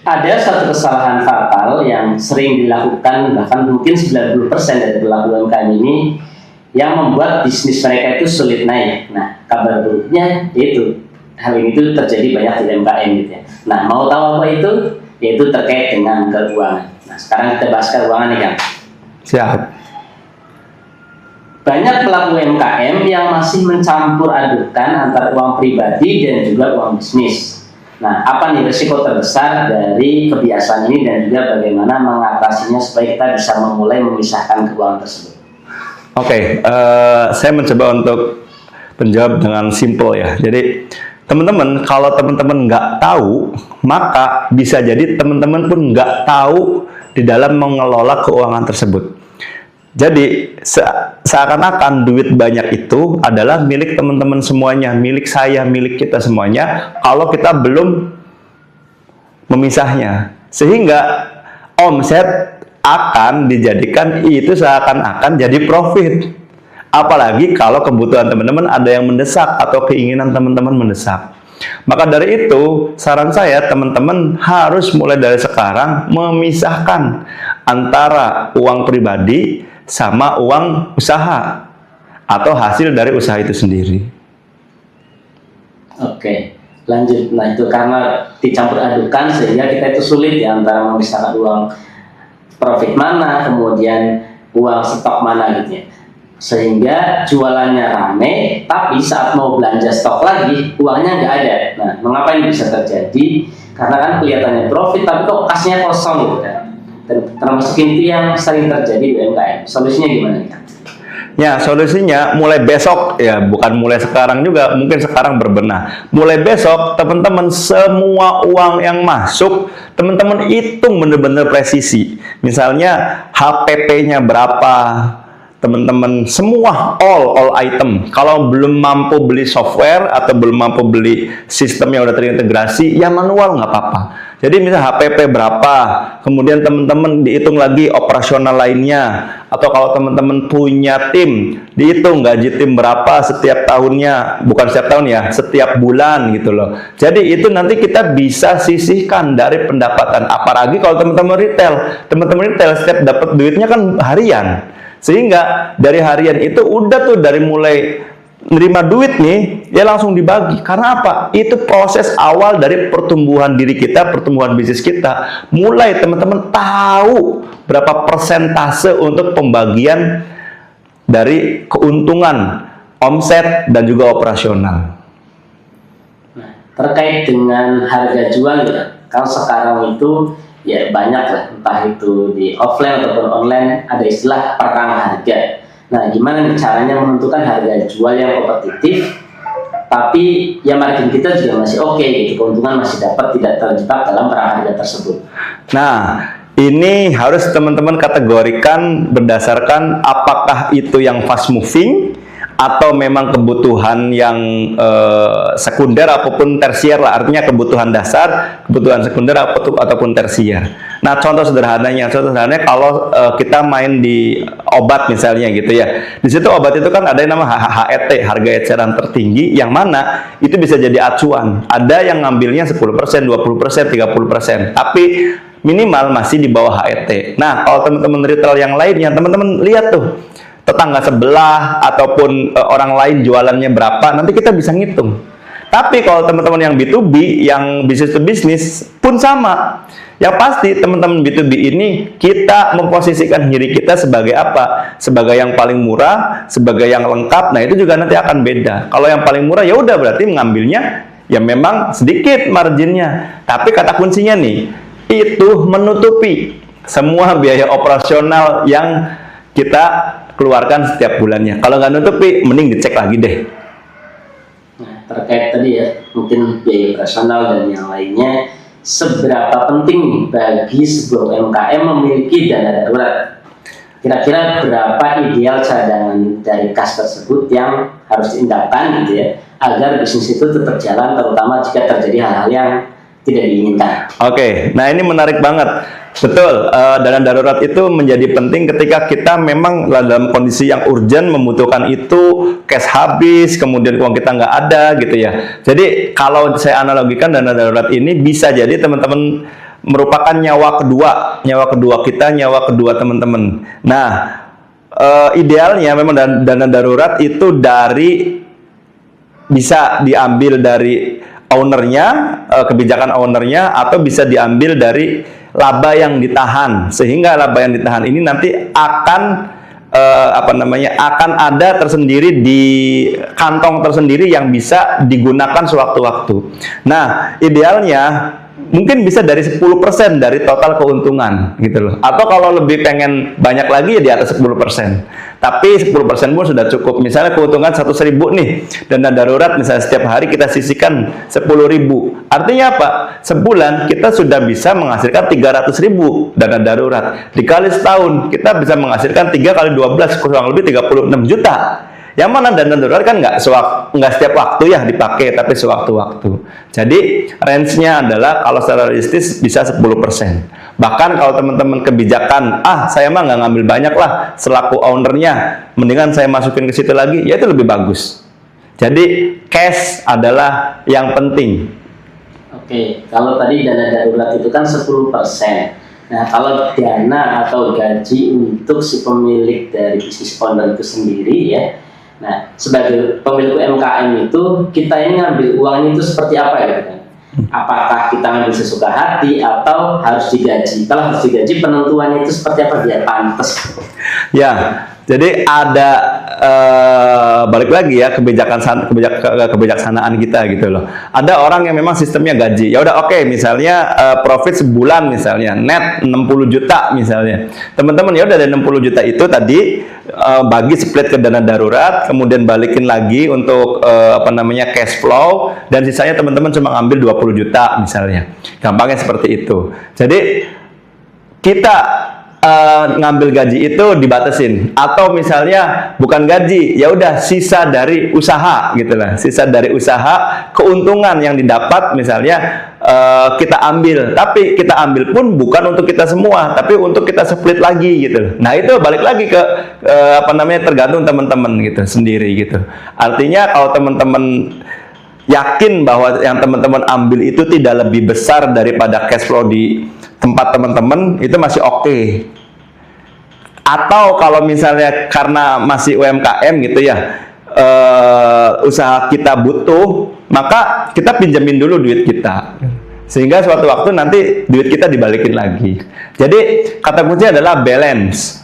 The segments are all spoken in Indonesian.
Ada satu kesalahan fatal yang sering dilakukan, bahkan mungkin 90% dari pelaku UMKM ini, yang membuat bisnis mereka itu sulit naik. Nah, kabar buruknya itu hal ini tuh terjadi banyak di UMKM gitu ya. Nah, mau tahu apa itu? Yaitu terkait dengan keuangan. Nah, sekarang kita bahas keuangan nih, Kang. Siap. Banyak pelaku UMKM yang masih mencampur adukan antara uang pribadi dan juga uang bisnis. Nah, apa nih risiko terbesar dari kebiasaan ini dan juga bagaimana mengatasinya supaya kita bisa memulai memisahkan keuangan tersebut? Oke, saya mencoba untuk menjawab dengan simple ya. Jadi, teman-teman, kalau teman-teman nggak tahu, maka bisa jadi teman-teman pun nggak tahu di dalam mengelola keuangan tersebut. Jadi, seakan-akan duit banyak itu adalah milik teman-teman semuanya, milik saya, milik kita semuanya, kalau kita belum memisahnya. Sehingga omset akan dijadikan itu seakan-akan jadi profit. Apalagi kalau kebutuhan teman-teman ada yang mendesak atau keinginan teman-teman mendesak. Maka dari itu, saran saya teman-teman harus mulai dari sekarang memisahkan antara uang pribadi sama uang usaha atau hasil dari usaha itu sendiri. Oke, lanjut. Nah, itu karena dicampur adukan sehingga kita itu sulit ya antara memisahkan uang profit mana, kemudian uang stok mana gitu ya. Sehingga jualannya rame, tapi saat mau belanja stok lagi, uangnya nggak ada. Nah, mengapa ini bisa terjadi? Karena kan kelihatannya profit, tapi kok kasnya kosong gitu kan. Dan termasuk itu yang sering terjadi di UMKM. Solusinya gimana nih, Kang? Ya, solusinya mulai besok, ya bukan mulai sekarang juga, mungkin sekarang berbenah. Mulai besok, teman-teman semua uang yang masuk, teman-teman hitung benar-benar presisi. Misalnya HPP-nya berapa, teman-teman semua all item. Kalau belum mampu beli software atau belum mampu beli sistem yang udah terintegrasi, ya manual nggak apa-apa. Jadi misal HPP berapa, kemudian teman-teman dihitung lagi operasional lainnya, atau kalau teman-teman punya tim, dihitung gaji tim berapa setiap tahunnya, bukan setiap tahun ya, setiap bulan gitu loh. Jadi itu nanti kita bisa sisihkan dari pendapatan. Apalagi kalau teman-teman retail setiap dapat duitnya kan harian. Sehingga dari harian itu udah tuh dari mulai nerima duit nih, ya langsung dibagi. Karena apa? Itu proses awal dari pertumbuhan diri kita, pertumbuhan bisnis kita. Mulai teman-teman tahu berapa persentase untuk pembagian dari keuntungan, omset, dan juga operasional. Nah, terkait dengan harga jual ya, kalau sekarang itu ya banyak lah, entah itu di offline ataupun online, ada istilah perang harga. Nah, gimana caranya menentukan harga jual yang kompetitif, tapi ya margin kita juga masih oke gitu, keuntungan masih dapat, tidak terjebak dalam perang harga tersebut. Nah, ini harus teman-teman kategorikan berdasarkan apakah itu yang fast moving atau memang kebutuhan yang sekunder ataupun tersier lah, artinya kebutuhan dasar, kebutuhan sekunder ataupun tersier. Nah, contoh sederhananya kalau kita main di obat misalnya gitu ya, di situ obat itu kan ada yang nama HET, harga eceran tertinggi, yang mana itu bisa jadi acuan. Ada yang ngambilnya 10%, 20%, 30%, tapi minimal masih di bawah HET. Nah, kalau teman-teman retail yang lainnya, teman-teman lihat tuh tetangga sebelah ataupun orang lain jualannya berapa, nanti kita bisa ngitung. Tapi kalau teman-teman yang B2B, yang bisnis to bisnis pun sama. Yang pasti teman-teman B2B ini kita memposisikan diri kita sebagai apa? Sebagai yang paling murah, sebagai yang lengkap. Nah, itu juga nanti akan beda. Kalau yang paling murah ya udah berarti mengambilnya ya memang sedikit marginnya. Tapi kata kuncinya nih, itu menutupi semua biaya operasional yang kita keluarkan setiap bulannya. Kalau nggak nutupi, mending dicek lagi deh. Nah, terkait tadi ya, mungkin biaya operasional dan yang lainnya, seberapa penting bagi sebuah UMKM memiliki dana darurat? Kira-kira berapa ideal cadangan dari kas tersebut yang harus diindahkan gitu ya, agar bisnis itu tetap jalan, terutama jika terjadi hal-hal yang tidak diinginkan. Oke, nah ini menarik banget. Betul, dana darurat itu menjadi penting ketika kita memang dalam kondisi yang urgent, membutuhkan itu, cash habis, kemudian uang kita nggak ada gitu ya. Jadi kalau saya analogikan dana darurat ini bisa jadi teman-teman merupakan nyawa kedua kita, nyawa kedua teman-teman. Nah, idealnya memang dana darurat itu bisa diambil dari ownernya, kebijakan ownernya, atau bisa diambil dari laba yang ditahan, sehingga laba yang ditahan ini nanti akan akan ada tersendiri di kantong tersendiri yang bisa digunakan sewaktu-waktu. Nah, idealnya mungkin bisa dari 10% dari total keuntungan gitu loh. Atau kalau lebih pengen banyak lagi ya di atas 10%. Tapi 10% pun sudah cukup. Misalnya keuntungan 100.000 nih, dana darurat misalnya setiap hari kita sisihkan 10.000. Artinya apa? Sebulan kita sudah bisa menghasilkan 300.000 dana darurat. Dikali setahun kita bisa menghasilkan 3 kali 12 kurang lebih 36 juta. Yang mana dana darurat kan nggak setiap waktu ya dipakai, tapi sewaktu-waktu. Jadi range-nya adalah kalau secara realistis bisa 10%. Bahkan kalau teman-teman kebijakan, saya mah nggak ngambil banyak lah selaku ownernya, mendingan saya masukin ke situ lagi, ya itu lebih bagus. Jadi cash adalah yang penting. Oke, kalau tadi dana darurat itu kan 10%. Nah, kalau dana atau gaji untuk si pemilik dari bisnis owner itu sendiri ya. Nah, sebagai pemilik UMKM itu, kita ini ngambil uangnya itu seperti apa ya kan? Apakah kita ngambil sesuka hati atau harus digaji? Kalau harus digaji, penentuannya itu seperti apa biar pantas? Ya, jadi ada balik lagi ya kebijaksanaan kita gitu loh. Ada orang yang memang sistemnya gaji. Ya udah oke, misalnya profit sebulan misalnya net 60 juta misalnya. Teman-teman ya udah dari 60 juta itu tadi bagi split ke dana darurat, kemudian balikin lagi untuk cash flow, dan sisanya teman-teman cuma ngambil 20 juta misalnya. Gampangnya seperti itu. Jadi kita ngambil gaji itu dibatasin, atau misalnya bukan gaji, ya udah sisa dari usaha gitu lah, sisa dari usaha, keuntungan yang didapat misalnya kita ambil, tapi kita ambil pun bukan untuk kita semua, tapi untuk kita split lagi gitu. Nah itu balik lagi ke tergantung teman-teman gitu sendiri gitu. Artinya kalau teman-teman yakin bahwa yang teman-teman ambil itu tidak lebih besar daripada cash flow di tempat teman-teman, itu masih oke. Atau kalau misalnya karena masih UMKM gitu ya, usaha kita butuh, maka kita pinjamin dulu duit kita, sehingga suatu waktu nanti duit kita dibalikin lagi. Jadi kata kuncinya adalah balance.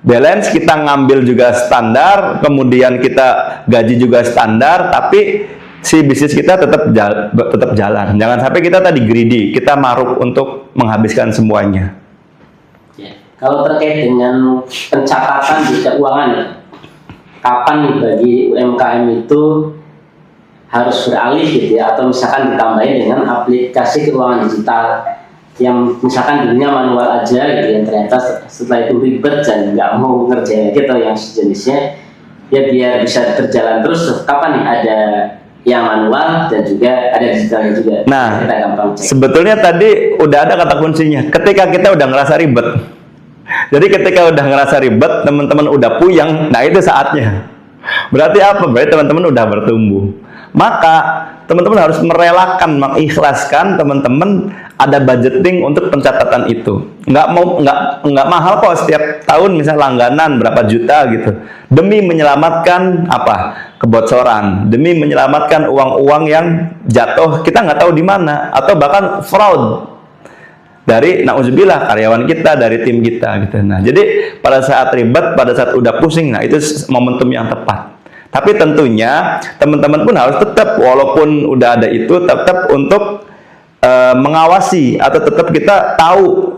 Balance, kita ngambil juga standar, kemudian kita gaji juga standar, tapi si bisnis kita tetap jalan. Jangan sampai kita tadi greedy, kita maruk untuk menghabiskan semuanya. Ya. Kalau terkait dengan pencatatan di keuangan, kapan nih bagi UMKM itu harus beralih gitu ya, atau misalkan ditambahin dengan aplikasi keuangan digital yang misalkan dulunya manual aja gitu, yang ternyata setelah itu ribet dan nggak mau ngerjain gitu yang sejenisnya, ya biar bisa berjalan terus. Kapan nih ada yang manual dan juga ada digitalnya juga? Nah, kita gampang cek. Sebetulnya tadi udah ada kata kuncinya, ketika kita udah ngerasa ribet. Jadi ketika udah ngerasa ribet, teman-teman udah puyeng, nah itu saatnya. Berarti apa? Berarti teman-teman udah bertumbuh. Maka teman-teman harus merelakan, mengikhlaskan teman-teman ada budgeting untuk pencatatan itu. Nggak mahal kok, setiap tahun misal langganan berapa juta gitu, demi menyelamatkan kebocoran, demi menyelamatkan uang-uang yang jatuh kita nggak tahu di mana, atau bahkan fraud dari nauzubillah karyawan kita, dari tim kita gitu. Nah, jadi pada saat ribet, pada saat udah pusing, nah itu momentum yang tepat. Tapi tentunya teman-teman pun harus tetap, walaupun udah ada itu, tetap untuk mengawasi, atau tetap kita tahu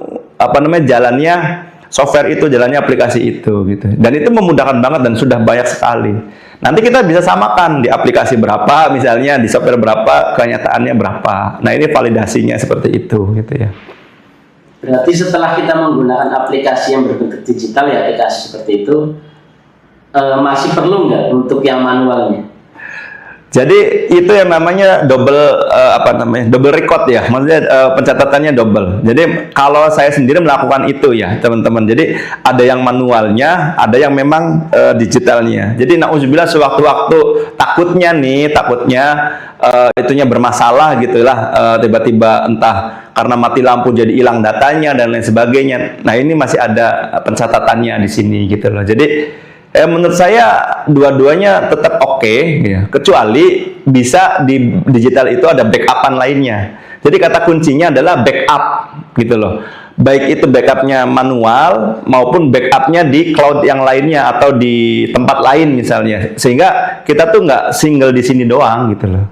jalannya software itu, jalannya aplikasi itu gitu. Dan itu memudahkan banget dan sudah banyak sekali. Nanti kita bisa samakan di aplikasi berapa, misalnya di software berapa, kenyataannya berapa. Nah, ini validasinya seperti itu gitu ya. Berarti setelah kita menggunakan aplikasi yang berbentuk digital ya, aplikasi seperti itu, masih perlu nggak untuk yang manualnya? Jadi itu yang namanya double record ya, maksudnya pencatatannya double. Jadi kalau saya sendiri melakukan itu ya teman-teman. Jadi ada yang manualnya, ada yang memang digitalnya. Jadi nauzubillah sewaktu-waktu takutnya itunya bermasalah gitulah, tiba-tiba entah karena mati lampu jadi hilang datanya dan lain sebagainya. Nah ini masih ada pencatatannya di sini gitu loh. Jadi menurut saya dua-duanya tetap oke, ya. Kecuali bisa di digital itu ada backupan lainnya. Jadi kata kuncinya adalah backup gitu loh. Baik itu backupnya manual maupun backupnya di cloud yang lainnya atau di tempat lain misalnya. Sehingga kita tuh nggak single di sini doang gitu loh.